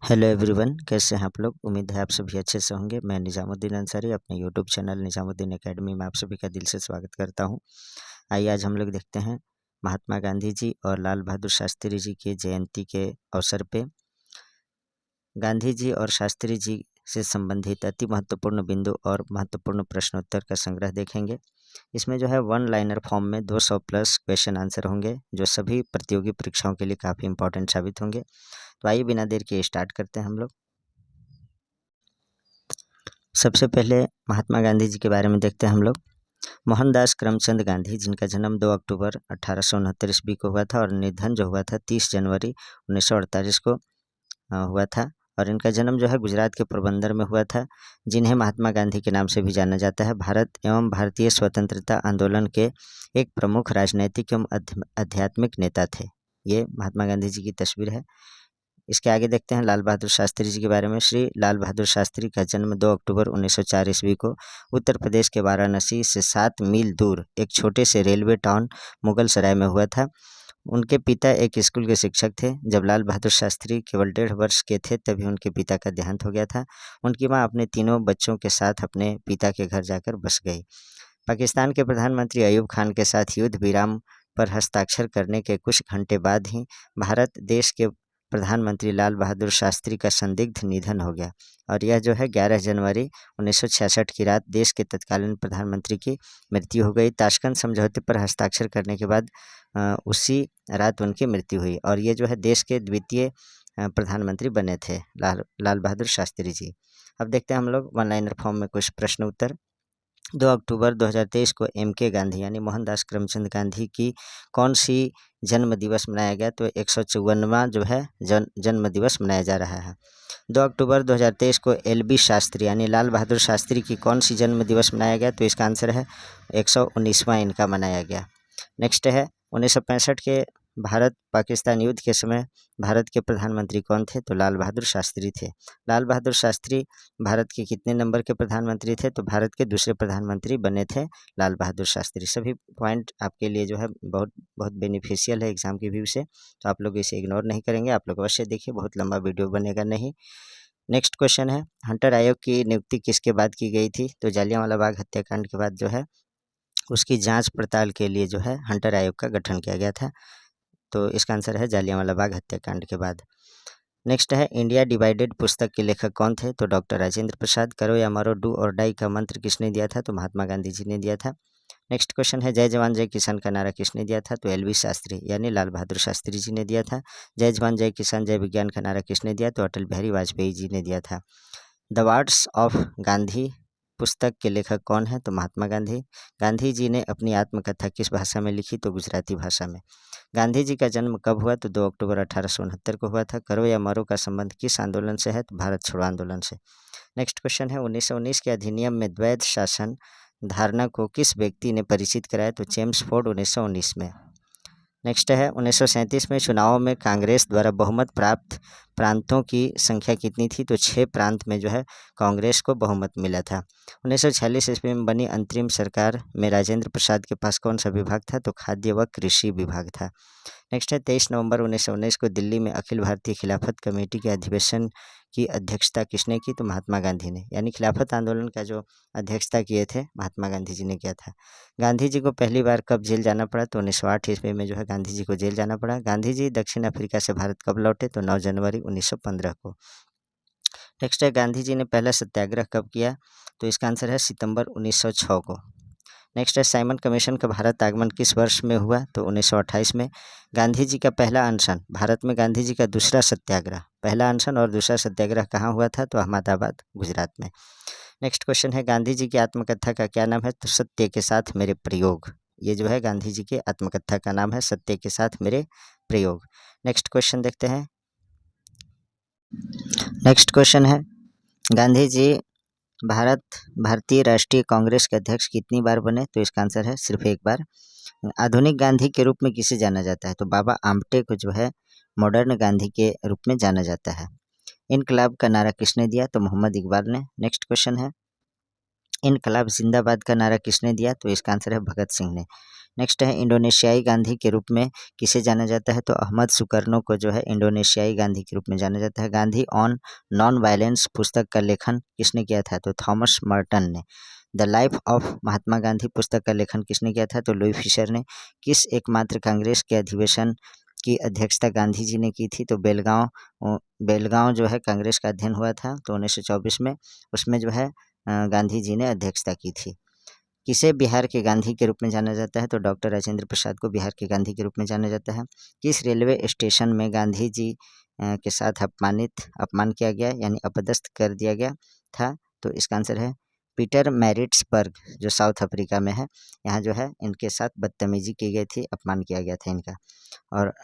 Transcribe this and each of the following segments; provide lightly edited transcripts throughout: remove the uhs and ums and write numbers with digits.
Hello everyone, कैसे हैं आप लोग। उम्मीद है आप सभी अच्छे से होंगे। मैं निजामुद्दीन अंसारी अपने यूट्यूब चैनल निजामुद्दीन एकेडमी में आप सभी का दिल से स्वागत करता हूं। आइए आज हम लोग देखते हैं महात्मा गांधी जी और लाल बहादुर शास्त्री जी की जयंती के अवसर पे गांधी जी और शास्त्री जी से संबंधित अति महत्वपूर्ण बिंदु और महत्वपूर्ण प्रश्नोत्तर का संग्रह देखेंगे। इसमें जो है वन लाइनर फॉर्म में 200 प्लस क्वेश्चन आंसर होंगे, जो सभी प्रतियोगी परीक्षाओं के लिए काफ़ी इंपॉर्टेंट साबित होंगे। तो आइए बिना देर के स्टार्ट करते हैं हम लोग। सबसे पहले महात्मा गांधी जी के बारे में देखते हैं हम लोग। मोहनदास करमचंद गांधी, जिनका जन्म 2 अक्टूबर 1869 ईस्वी को हुआ था और निधन जो हुआ था 30 जनवरी 1948 को हुआ था। और इनका जन्म जो है गुजरात के पोरबंदर में हुआ था, जिन्हें महात्मा गांधी के नाम से भी जाना जाता है। भारत एवं भारतीय स्वतंत्रता आंदोलन के एक प्रमुख राजनैतिक एवं आध्यात्मिक नेता थे। ये महात्मा गांधी जी की तस्वीर है। इसके आगे देखते हैं लाल बहादुर शास्त्री जी के बारे में। श्री लाल बहादुर शास्त्री का जन्म 2 अक्टूबर 1904 ईस्वी को उत्तर प्रदेश के वाराणसी से 7 मील दूर एक छोटे से रेलवे टाउन मुगल सराय में हुआ था। उनके पिता एक स्कूल के शिक्षक थे। जब लाल बहादुर शास्त्री केवल 1.5 वर्ष के थे तभी उनके पिता का देहांत हो गया था। उनकी मां अपने तीनों बच्चों के साथ अपने पिता के घर जाकर बस गई। पाकिस्तान के प्रधानमंत्री अयूब खान के साथ युद्ध विराम पर हस्ताक्षर करने के कुछ घंटे बाद ही भारत देश के प्रधानमंत्री लाल बहादुर शास्त्री का संदिग्ध निधन हो गया। और यह जो है 11 जनवरी 1966 की रात देश के तत्कालीन प्रधानमंत्री की मृत्यु हो गई। ताशकंद समझौते पर हस्ताक्षर करने के बाद उसी रात उनकी मृत्यु हुई। और ये जो है देश के द्वितीय प्रधानमंत्री बने थे लाल बहादुर शास्त्री जी। अब देखते हैं हम लोग वन लाइनर फॉर्म में कुछ प्रश्न उत्तर। 2 अक्टूबर 2023 को एम.के. गांधी यानी मोहनदास करमचंद गांधी की कौन सी जन्म दिवस मनाया गया? तो 154वां जो है जन्म दिवस मनाया जा रहा है। 2 अक्टूबर 2023 को एल.बी. शास्त्री यानी लाल बहादुर शास्त्री की कौन सी जन्म दिवस मनाया गया? तो इसका आंसर है 119वां इनका मनाया गया। नेक्स्ट है 1965 के भारत पाकिस्तान युद्ध के समय भारत के प्रधानमंत्री कौन थे? तो लाल बहादुर शास्त्री थे। लाल बहादुर शास्त्री भारत के कितने नंबर के प्रधानमंत्री थे? तो भारत के दूसरे प्रधानमंत्री बने थे लाल बहादुर शास्त्री। सभी पॉइंट आपके लिए जो है बहुत बहुत बेनिफिशियल है एग्जाम की व्यू से, तो आप लोग इसे इग्नोर नहीं करेंगे। आप लोग अवश्य देखिए, बहुत लंबा वीडियो बनेगा नहीं। नेक्स्ट क्वेश्चन है हंटर आयोग की नियुक्ति किसके बाद की गई थी? तो जालियांवाला बाग हत्याकांड के बाद जो है उसकी जांच पड़ताल के लिए जो है हंटर आयोग का गठन किया गया था। तो इसका आंसर है जालियांवाला बाग हत्याकांड के बाद। नेक्स्ट है इंडिया डिवाइडेड पुस्तक के लेखक कौन थे? तो डॉक्टर राजेंद्र प्रसाद। करो या मरो, डू और डाई का मंत्र किसने दिया था? तो महात्मा गांधी जी ने दिया था। नेक्स्ट क्वेश्चन है जय जवान जय किसान का नारा किसने दिया था? तो एल.बी. शास्त्री यानी लाल बहादुर शास्त्री जी ने दिया था। जय जवान जय किसान जय विज्ञान का नारा किसने दिया? तो अटल बिहारी वाजपेयी जी ने दिया था। द वर्ड्स ऑफ गांधी पुस्तक के लेखक कौन है? तो महात्मा गांधी। गांधी जी ने अपनी आत्मकथा किस भाषा में लिखी? तो गुजराती भाषा में। गांधी जी का जन्म कब हुआ? तो 2 अक्टूबर 1869 को हुआ था। करो या मरो का संबंध किस आंदोलन से है? तो भारत छोड़ो आंदोलन से। नेक्स्ट क्वेश्चन है 1919 के अधिनियम में द्वैध शासन धारणा को किस व्यक्ति ने परिचित कराया? तो जेम्स फोर्ड 1919 में। नेक्स्ट है 1937 में चुनावों में कांग्रेस द्वारा बहुमत प्राप्त प्रांतों की संख्या कितनी थी? तो 6 प्रांत में जो है कांग्रेस को बहुमत मिला था। 1946 ईस्वी में बनी अंतरिम सरकार में राजेंद्र प्रसाद के पास कौन सा विभाग था? तो खाद्य व कृषि विभाग था। नेक्स्ट है 23 नवंबर 1919 को दिल्ली में अखिल भारतीय खिलाफत कमेटी के अधिवेशन की अध्यक्षता किसने की? तो महात्मा गांधी ने। यानी खिलाफत आंदोलन का जो अध्यक्षता किए थे महात्मा गांधी जी ने किया था। गांधी जी को पहली बार कब जेल जाना पड़ा? तो 1908 ईस्वी में जो है गांधी जी को जेल जाना पड़ा। गांधी जी दक्षिण अफ्रीका से भारत कब लौटे? तो 9 जनवरी 1915 को। नेक्स्ट है गांधी जी ने पहला सत्याग्रह कब किया? तो इसका आंसर है सितंबर 1906 को। नेक्स्ट है साइमन कमीशन का भारत आगमन किस वर्ष में हुआ? तो 1928 में। गांधी जी का पहला अनशन, भारत में गांधी जी का दूसरा सत्याग्रह, पहला अनशन और दूसरा सत्याग्रह कहाँ हुआ था? तो अहमदाबाद गुजरात में। नेक्स्ट क्वेश्चन है गांधी जी की आत्मकथा का क्या नाम है? तो सत्य के साथ मेरे प्रयोग। ये जो है गांधी जी की आत्मकथा का नाम है सत्य के साथ मेरे प्रयोग। नेक्स्ट क्वेश्चन देखते हैं। नेक्स्ट क्वेश्चन है गांधी जी भारतीय राष्ट्रीय कांग्रेस के अध्यक्ष कितनी बार बने? तो इसका आंसर है सिर्फ एक बार। आधुनिक गांधी के रूप में किसे जाना जाता है? तो बाबा आमटे को जो है मॉडर्न गांधी के रूप में जाना जाता है। इनकलाब का नारा किसने दिया? तो मोहम्मद इकबाल ने। नेक्स्ट क्वेश्चन है इनकलाब जिंदाबाद का नारा किसने दिया? तो इसका आंसर है भगत सिंह ने। नेक्स्ट है इंडोनेशियाई गांधी के रूप में किसे जाना जाता है, तो अहमद सुकर्नो को जो है इंडोनेशियाई गांधी के रूप में जाना जाता है। गांधी ऑन नॉन वायलेंस पुस्तक का लेखन किसने किया था, तो थॉमस मर्टन ने। The life of Mahatma Gandhi पुस्तक का लेखन किसने किया था, तो लुई फिशर ने। किस एकमात्र कांग्रेस के अधिवेशन की अध्यक्षता गांधी जी ने की थी, तो बेलगांव जो है कांग्रेस का अध्ययन हुआ था तो 1924 में, उसमें जो है गांधी जी ने अध्यक्षता की थी। किसे बिहार के गांधी के रूप में जाना जाता है, तो डॉक्टर राजेंद्र प्रसाद को बिहार के गांधी के रूप में जाना जाता है। किस रेलवे स्टेशन में गांधी जी के साथ अपमान किया गया यानी अपदस्थ कर दिया गया था, तो इसका आंसर है पीटर मैरिट्सबर्ग जो साउथ अफ्रीका में है। यहाँ जो है इनके साथ बदतमीजी की गई थी, अपमान किया गया था इनका, और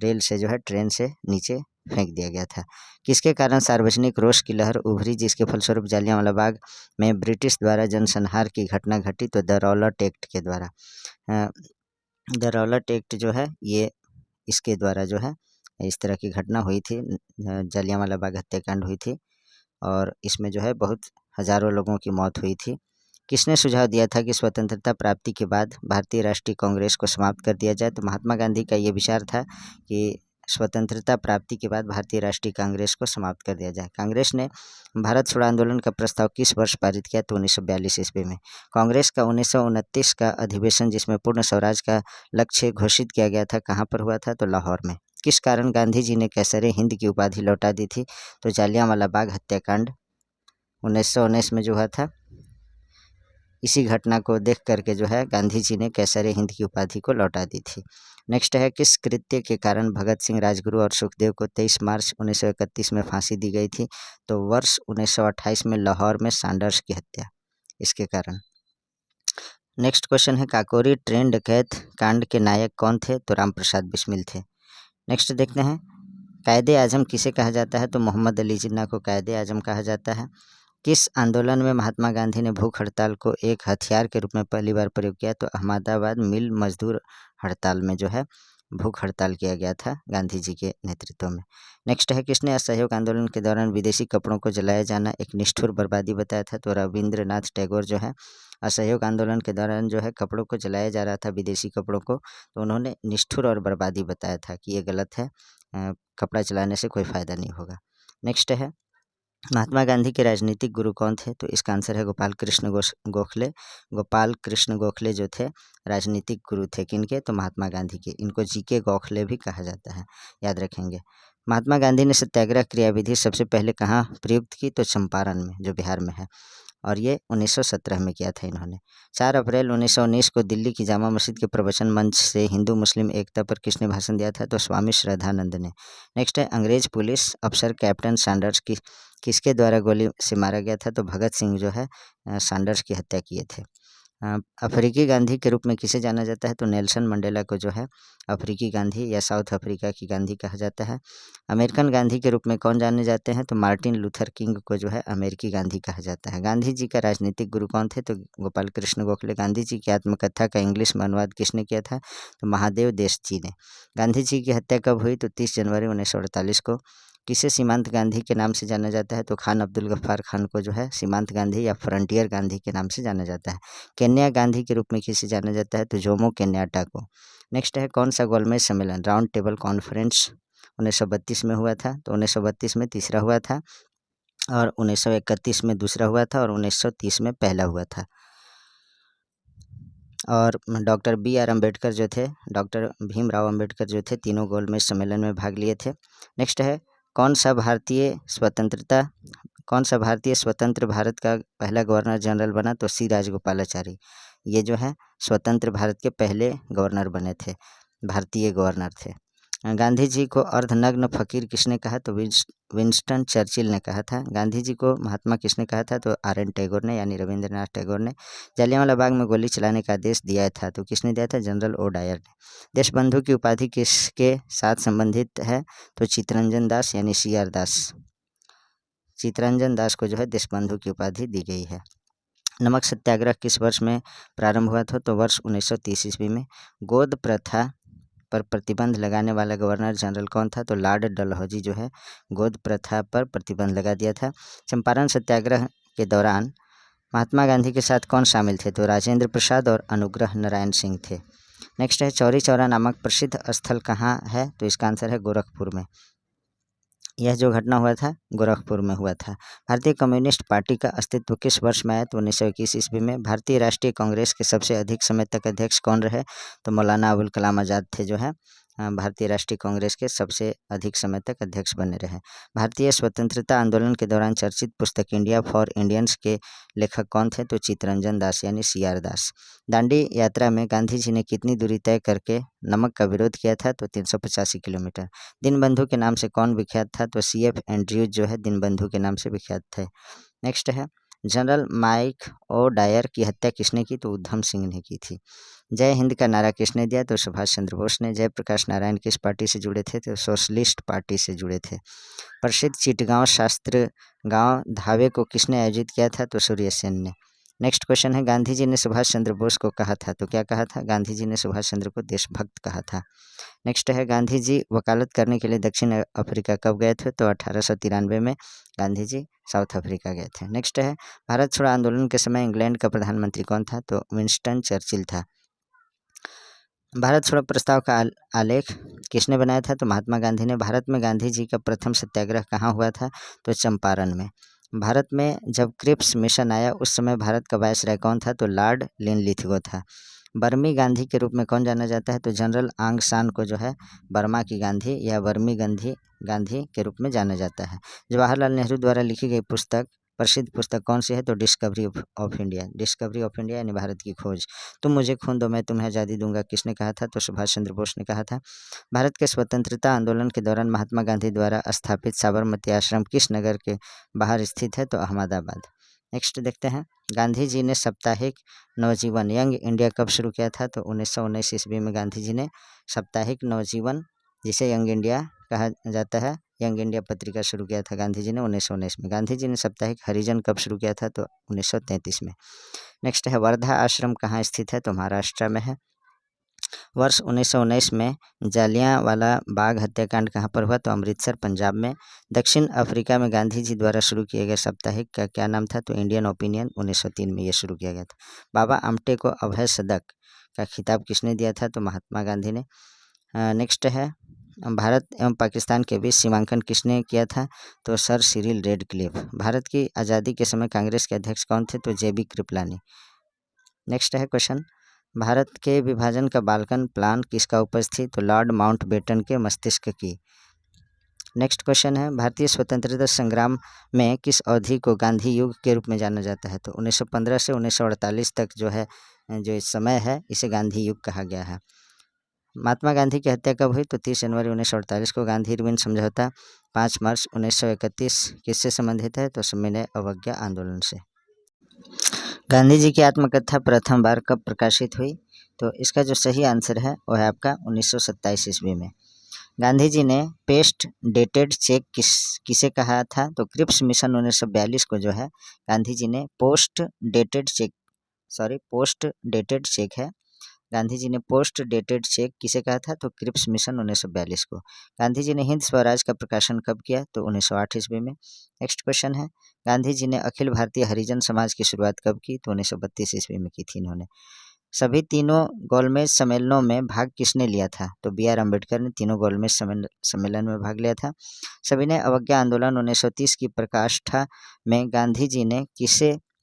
रेल से जो है ट्रेन से नीचे फेंक दिया गया था। किसके कारण सार्वजनिक रोष की लहर उभरी जिसके फलस्वरूप जालियांवाला बाग में ब्रिटिश द्वारा जनसंहार की घटना घटी, तो द रॉलेट एक्ट के द्वारा। द रॉलेट एक्ट जो है ये इसके द्वारा जो है इस तरह की घटना हुई थी, जालियांवाला बाग हत्याकांड हुई थी और इसमें जो है बहुत हज़ारों लोगों की मौत हुई थी। किसने सुझाव दिया था कि स्वतंत्रता प्राप्ति के बाद भारतीय राष्ट्रीय कांग्रेस को समाप्त कर दिया जाए, तो महात्मा गांधी का ये विचार था कि स्वतंत्रता प्राप्ति के बाद भारतीय राष्ट्रीय कांग्रेस को समाप्त कर दिया जाए। कांग्रेस ने भारत छोड़ो आंदोलन का प्रस्ताव किस वर्ष पारित किया, तो 1942 ईस्वी में। कांग्रेस का 1929 का अधिवेशन जिसमें पूर्ण स्वराज का लक्ष्य घोषित किया गया था कहाँ पर हुआ था, तो लाहौर में। किस कारण गांधी जी ने कैसरे हिंद की उपाधि लौटा दी थी, तो जालियांवाला बाग हत्याकांड 1919 में जो हुआ था, इसी घटना को देख करके जो है गांधी जी ने कैसरे हिंद की उपाधि को लौटा दी थी। नेक्स्ट है किस कृत्य के कारण भगत सिंह, राजगुरु और सुखदेव को 23 मार्च 1931 में फांसी दी गई थी, तो वर्ष 1928 में लाहौर में सैंडर्स की हत्या इसके कारण। नेक्स्ट क्वेश्चन है काकोरी ट्रेन डकैत कांड के नायक कौन थे, तो राम प्रसाद बिस्मिल थे। नेक्स्ट देखते हैं कायदे आजम किसे कहा जाता है, तो मोहम्मद अली जिन्ना को कायदे आजम कहा जाता है। किस आंदोलन में महात्मा गांधी ने भूख हड़ताल को एक हथियार के रूप में पहली बार प्रयोग किया, तो अहमदाबाद मिल मजदूर हड़ताल में जो है भूख हड़ताल किया गया था गांधी जी के नेतृत्व में। नेक्स्ट है किसने असहयोग आंदोलन के दौरान विदेशी कपड़ों को जलाया जाना एक निष्ठुर बर्बादी बताया था, तो रविंद्रनाथ टैगोर जो है असहयोग आंदोलन के दौरान जो है कपड़ों को जलाया जा रहा था, विदेशी कपड़ों को, तो उन्होंने निष्ठुर और बर्बादी बताया था कि ये गलत है, कपड़ा जलाने से कोई फ़ायदा नहीं होगा। नेक्स्ट है महात्मा गांधी के राजनीतिक गुरु कौन थे, तो इसका आंसर है गोपाल कृष्ण गोखले। गोपाल कृष्ण गोखले जो थे राजनीतिक गुरु थे किनके, तो महात्मा गांधी के। इनको जीके गोखले भी कहा जाता है, याद रखेंगे। महात्मा गांधी ने सत्याग्रह क्रियाविधि सबसे पहले कहाँ प्रयुक्त की, तो चंपारण में जो बिहार में है, और ये 1917 में किया था इन्होंने। 4 अप्रैल 1919 को दिल्ली की जामा मस्जिद के प्रवचन मंच से हिंदू मुस्लिम एकता पर किसने भाषण दिया था, तो स्वामी श्रद्धानंद ने। नेक्स्ट है अंग्रेज पुलिस अफसर कैप्टन सैंडर्स किसके द्वारा गोली से मारा गया था, तो भगत सिंह जो है सैंडर्स की हत्या किए थे। अफ्रीकी गांधी के रूप में किसे जाना जाता है, तो नेल्सन मंडेला को जो है अफ्रीकी गांधी या साउथ अफ्रीका की गांधी कहा जाता है। अमेरिकन गांधी के रूप में कौन जाने जाते हैं, तो मार्टिन लूथर किंग को जो है अमेरिकी गांधी कहा जाता है। गांधी जी का राजनीतिक गुरु कौन थे, तो गोपाल कृष्ण गोखले। गांधी जी की आत्मकथा का इंग्लिश में अनुवाद किसने किया था, तो महादेव देश जी ने। गांधी जी की हत्या कब हुई, तो 30 जनवरी 1948 को। किसे सीमांत गांधी के नाम से जाना जाता है, तो खान अब्दुल गफ्फार खान को जो है सीमांत गांधी या फ्रंटियर गांधी के नाम से जाना जाता है। केन्या गांधी के रूप में किसे जाना जाता है, तो जोमो केन्याटा को। नेक्स्ट है कौन सा गोलमेज सम्मेलन राउंड टेबल कॉन्फ्रेंस 1932 में हुआ था, तो 1932 में तीसरा हुआ था, और 1931 में दूसरा हुआ था, और 1930 में पहला हुआ था। और डॉक्टर BR अम्बेडकर जो थे, डॉक्टर भीमराव अम्बेडकर जो थे, तीनों गोलमेज सम्मेलन में भाग लिए थे। नेक्स्ट है कौन सा भारतीय स्वतंत्र भारत का पहला गवर्नर जनरल बना, तो सी राजगोपालाचारी। ये जो है स्वतंत्र भारत के पहले गवर्नर बने थे, भारतीय गवर्नर थे। गांधी जी को अर्धनग्न फकीर किसने कहा, तो विंस्टन चर्चिल ने कहा था। गांधी जी को महात्मा किसने कहा था, तो RN टैगोर ने यानी रविंद्रनाथ टैगोर ने। जालियांवाला बाग में गोली चलाने का आदेश दिया था, तो किसने दिया था, जनरल ओ डायर ने। देशबंधु की उपाधि किसके साथ संबंधित है, तो चित्तरंजन दास यानी CR दास। चित्तरंजन दास को जो है देशबंधु की उपाधि दी गई है। नमक सत्याग्रह किस वर्ष में प्रारंभ हुआ था, तो वर्ष 1930 ईस्वी में। गोद प्रथा पर प्रतिबंध लगाने वाला गवर्नर जनरल कौन था, तो लॉर्ड डलहौजी जो है गोद प्रथा पर प्रतिबंध लगा दिया था। चंपारण सत्याग्रह के दौरान महात्मा गांधी के साथ कौन शामिल थे? तो राजेंद्र प्रसाद और अनुग्रह नारायण सिंह थे। नेक्स्ट है चौरी चौरा नामक प्रसिद्ध स्थल कहाँ है? तो इसका आंसर है गोरखपुर में। यह जो घटना हुआ था गोरखपुर में हुआ था। भारतीय कम्युनिस्ट पार्टी का अस्तित्व किस वर्ष में आया? तो 1921 ईस्वी में। भारतीय राष्ट्रीय कांग्रेस के सबसे अधिक समय तक अध्यक्ष कौन रहे? तो मौलाना अबुल कलाम आज़ाद थे जो है भारतीय राष्ट्रीय कांग्रेस के सबसे अधिक समय तक अध्यक्ष बने रहे। भारतीय स्वतंत्रता आंदोलन के दौरान चर्चित पुस्तक इंडिया फॉर इंडियंस के लेखक कौन थे? तो चित्तरंजन दास यानी CR दास। दांडी यात्रा में गांधी जी ने कितनी दूरी तय करके नमक का विरोध किया था? तो 385 किलोमीटर। दीनबंधु के नाम से कौन विख्यात था? तो CF एंड्रयूज जो है दीनबंधु के नाम से विख्यात थे। नेक्स्ट है जनरल माइक ओ डायर की हत्या किसने की? तो उधम सिंह ने की थी। जय हिंद का नारा किसने दिया? तो सुभाष चंद्र बोस ने। जयप्रकाश नारायण किस पार्टी से जुड़े थे? तो सोशलिस्ट पार्टी से जुड़े थे। प्रसिद्ध चिटगांव शास्त्र गांव धावे को किसने आयोजित किया था? तो सूर्य सेन ने। नेक्स्ट क्वेश्चन है गांधी जी ने सुभाष चंद्र बोस को कहा था, तो क्या कहा था? गांधी जी ने सुभाष चंद्र को देशभक्त कहा था। नेक्स्ट है गांधी जी वकालत करने के लिए दक्षिण अफ्रीका कब गए थे? तो 1893 में गांधी जी साउथ अफ्रीका गए थे। नेक्स्ट है भारत छोड़ो आंदोलन के समय इंग्लैंड का प्रधानमंत्री कौन था? तो विंस्टन चर्चिल था। भारत छोड़ो प्रस्ताव का आलेख किसने बनाया था? तो महात्मा गांधी ने। भारत में गांधी जी का प्रथम सत्याग्रह कहाँ हुआ था? तो चंपारण में। भारत में जब क्रिप्स मिशन आया उस समय भारत का वायसराय कौन था? तो लॉर्ड लिनलिथगो था। बर्मी गांधी के रूप में कौन जाना जाता है? तो जनरल आंग सान को जो है बर्मा की गांधी या बर्मी गांधी के रूप में जाना जाता है। जवाहरलाल नेहरू द्वारा लिखी गई प्रसिद्ध पुस्तक कौन सी है? तो डिस्कवरी ऑफ इंडिया यानी भारत की खोज। तुम मुझे खून दो मैं तुम्हें आज़ादी दूंगा किसने कहा था? तो सुभाष चंद्र बोस ने कहा था। भारत के स्वतंत्रता आंदोलन के दौरान महात्मा गांधी द्वारा स्थापित साबरमती आश्रम किस नगर के बाहर स्थित है? तो अहमदाबाद। नेक्स्ट देखते हैं गांधी जी ने साप्ताहिक नवजीवन यंग इंडिया कब शुरू किया था? तो 1919 ईस्वी में गांधी जी ने साप्ताहिक नवजीवन, जिसे यंग इंडिया कहा जाता है, यंग इंडिया पत्रिका शुरू किया था गांधी जी ने 1919 में। गांधी जी ने साप्ताहिक हरिजन कब शुरू किया था? तो 1933 में। नेक्स्ट है वर्धा आश्रम कहाँ स्थित है? तो महाराष्ट्र में है। वर्ष 1919 में जालियांवाला बाग हत्याकांड कहाँ पर हुआ? तो अमृतसर पंजाब में। दक्षिण अफ्रीका में गांधी जी द्वारा शुरू किए गए साप्ताहिक का क्या नाम था? तो इंडियन ओपिनियन 1903 में ये शुरू किया गया था। बाबा आमटे को अभय सदक का खिताब किसने दिया था? तो महात्मा गांधी ने। नेक्स्ट है भारत एवं पाकिस्तान के बीच सीमांकन किसने किया था? तो सर सिरिल रेडक्लिफ। भारत की आज़ादी के समय कांग्रेस के अध्यक्ष कौन थे? तो JB कृपलानी। नेक्स्ट है क्वेश्चन भारत के विभाजन का बाल्कन प्लान किसका उपज थी? तो लॉर्ड माउंटबेटन के मस्तिष्क की। नेक्स्ट क्वेश्चन है भारतीय स्वतंत्रता संग्राम में किस अवधि को गांधी युग के रूप में जाना जाता है? तो 1915 से 1948 तक जो है जो इस समय है इसे गांधी युग कहा गया है। महात्मा गांधी की हत्या कब हुई? तो 30 जनवरी 1948 को। गांधी इरविन समझौता 5 मार्च 1931 किससे संबंधित है? तो सविनय अवज्ञा आंदोलन से। गांधी जी की आत्मकथा प्रथम बार कब प्रकाशित हुई? तो इसका जो सही आंसर है वो है आपका 1927 ईस्वी में। गांधी जी ने पेस्ट डेटेड चेक किसे कहा था? तो क्रिप्स मिशन 1942 को जो है गांधी जी ने पोस्ट डेटेड चेक है। गांधी जी ने पोस्ट डेटेड चेक किसे कहा था? तो क्रिप्स मिशन 1942 को। गांधी जी ने हिंद स्वराज का प्रकाशन कब किया? तो 1908 ईस्वी में। नेक्स्ट क्वेश्चन है गांधी जी ने अखिल भारतीय हरिजन समाज की शुरुआत कब की? तो 1932 ईस्वी में की थी इन्होंने। सभी तीनों गोलमेज सम्मेलनों में भाग किसने लिया था? तो BR अम्बेडकर ने तीनों गोलमेज सम्मेलन में भाग लिया था। सविनय अवज्ञा आंदोलन 1930 की प्रकाष्ठा में गांधी जी ने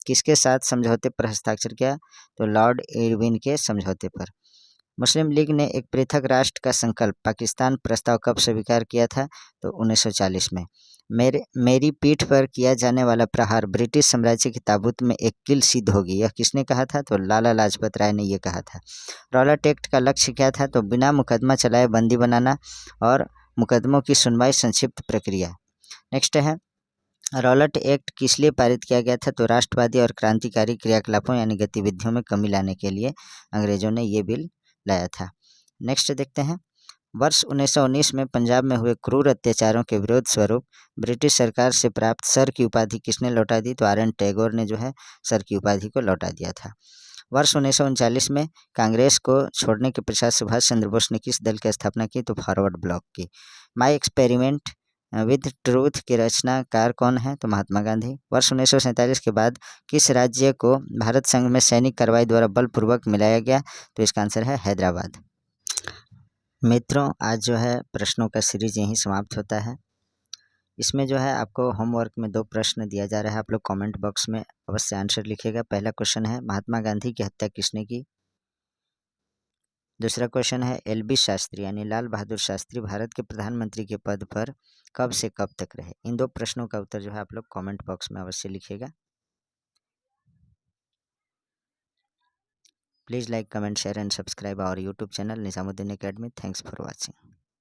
किसके साथ समझौते पर हस्ताक्षर किया? तो लॉर्ड इरविन के समझौते पर। मुस्लिम लीग ने एक पृथक राष्ट्र का संकल्प पाकिस्तान प्रस्ताव कब स्वीकार किया था? तो 1940 में। मेरी पीठ पर किया जाने वाला प्रहार ब्रिटिश साम्राज्य की ताबूत में एक कील सिद्ध होगी, यह किसने कहा था? तो लाला लाजपत राय ने यह कहा था। रॉलेट एक्ट का लक्ष्य क्या था? तो बिना मुकदमा चलाए बंदी बनाना और मुकदमों की सुनवाई संक्षिप्त प्रक्रिया। नेक्स्ट है रॉलेट एक्ट किस लिए पारित किया गया था? तो राष्ट्रवादी और क्रांतिकारी क्रियाकलापों यानी गतिविधियों में कमी लाने के लिए अंग्रेजों ने ये बिल लाया था। नेक्स्ट देखते हैं वर्ष 1919 में पंजाब में हुए क्रूर अत्याचारों के विरोध स्वरूप ब्रिटिश सरकार से प्राप्त सर की उपाधि किसने लौटा दी? तो RN टैगोर ने जो है सर की उपाधि को लौटा दिया था। वर्ष 1939 में कांग्रेस को छोड़ने के पश्चात सुभाष चंद्र बोस ने किस दल की स्थापना की? तो फॉरवर्ड ब्लॉक की। माई एक्सपेरिमेंट विद ट्रूथ के रचनाकार कौन है? तो महात्मा गांधी। वर्ष 1947 के बाद किस राज्य को भारत संघ में सैनिक कार्रवाई द्वारा बलपूर्वक मिलाया गया? तो इसका आंसर है हैदराबाद। मित्रों, आज जो है प्रश्नों का सीरीज यहीं समाप्त होता है। इसमें जो है आपको होमवर्क में 2 प्रश्न दिया जा रहा है, आप लोग कमेंट बॉक्स में अवश्य आंसर लिखिएगा। पहला क्वेश्चन है, महात्मा गांधी की हत्या किसने की? दूसरा क्वेश्चन है, एलबी शास्त्री यानी लाल बहादुर शास्त्री भारत के प्रधानमंत्री के पद पर कब से कब तक रहे? इन 2 प्रश्नों का उत्तर जो है आप लोग कमेंट बॉक्स में अवश्य लिखिएगा। Please like, comment, share and subscribe our YouTube channel Nizamuddin academy. Thanks for watching.